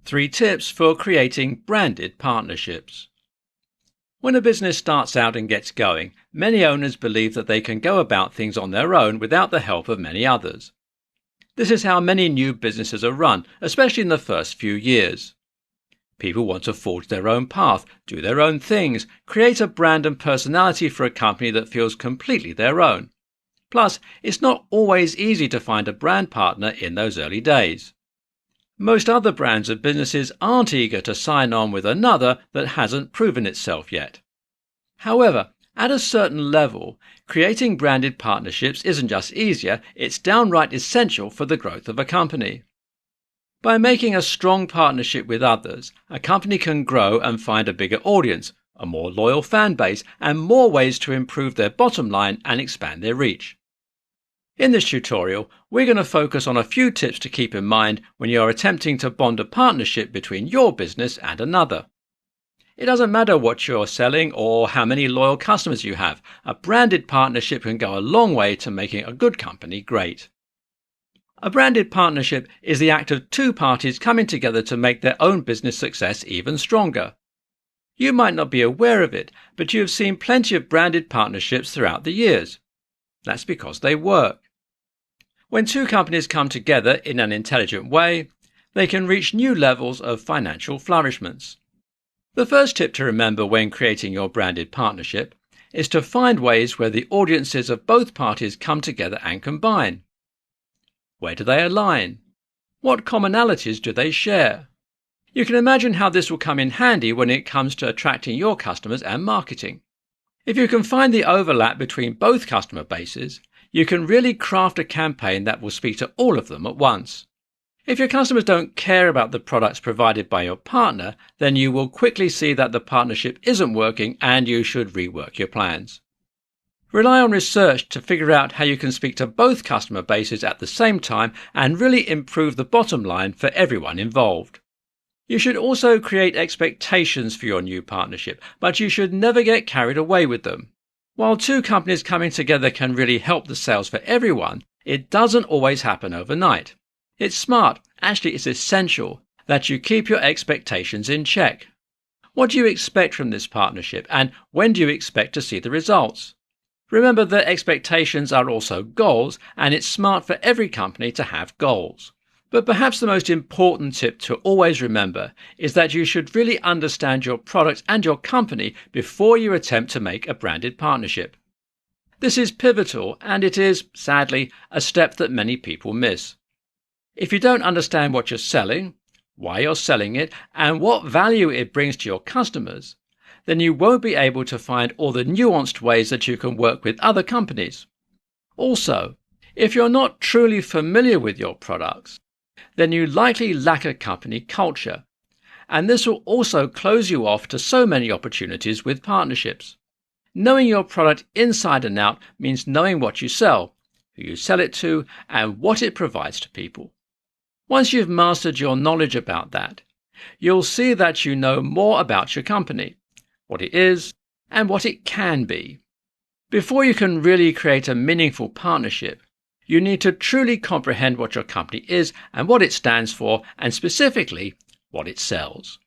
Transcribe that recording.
3 tips for creating branded partnerships. When a business starts out and gets going, many owners believe that they can go about things on their own without the help of many others. This is how many new businesses are run, especially in the first few years. People want to forge their own path, do their own things, create a brand and personality for a company that feels completely their own. Plus, it's not always easy to find a brand partner in those early days. Most other brands and businesses aren't eager to sign on with another that hasn't proven itself yet. However, at a certain level, creating branded partnerships isn't just easier, it's downright essential for the growth of a company. By making a strong partnership with others, a company can grow and find a bigger audience, a more loyal fan base, and more ways to improve their bottom line and expand their reach. In this tutorial, we're going to focus on a few tips to keep in mind when you're attempting to bond a partnership between your business and another. It doesn't matter what you're selling or how many loyal customers you have, a branded partnership can go a long way to making a good company great. A branded partnership is the act of two parties coming together to make their own business success even stronger. You might not be aware of it, but you have seen plenty of branded partnerships throughout the years. That's because they work. When two companies come together in an intelligent way, they can reach new levels of financial flourishments. The first tip to remember when creating your branded partnership is to find ways where the audiences of both parties come together and combine. Where do they align? What commonalities do they share? You can imagine how this will come in handy when it comes to attracting your customers and marketing. If you can find the overlap between both customer bases, you can really craft a campaign that will speak to all of them at once. If your customers don't care about the products provided by your partner, then you will quickly see that the partnership isn't working and you should rework your plans. Rely on research to figure out how you can speak to both customer bases at the same time and really improve the bottom line for everyone involved. You should also create expectations for your new partnership, but you should never get carried away with them. While two companies coming together can really help the sales for everyone, it doesn't always happen overnight. It's smart, actually it's essential, that you keep your expectations in check. What do you expect from this partnership, and when do you expect to see the results? Remember that expectations are also goals, and it's smart for every company to have goals. But perhaps the most important tip to always remember is that you should really understand your product and your company before you attempt to make a branded partnership. This is pivotal, and it is, sadly, a step that many people miss. If you don't understand what you're selling, why you're selling it, and what value it brings to your customers, then you won't be able to find all the nuanced ways that you can work with other companies. Also, if you're not truly familiar with your products, then you likely lack a company culture, and this will also close you off to so many opportunities with partnerships. Knowing your product inside and out means knowing what you sell, who you sell it to, and what it provides to people. Once you've mastered your knowledge about that, you'll see that you know more about your company, what it is, and what it can be. Before you can really create a meaningful partnership, you need to truly comprehend what your company is and what it stands for, and specifically, what it sells.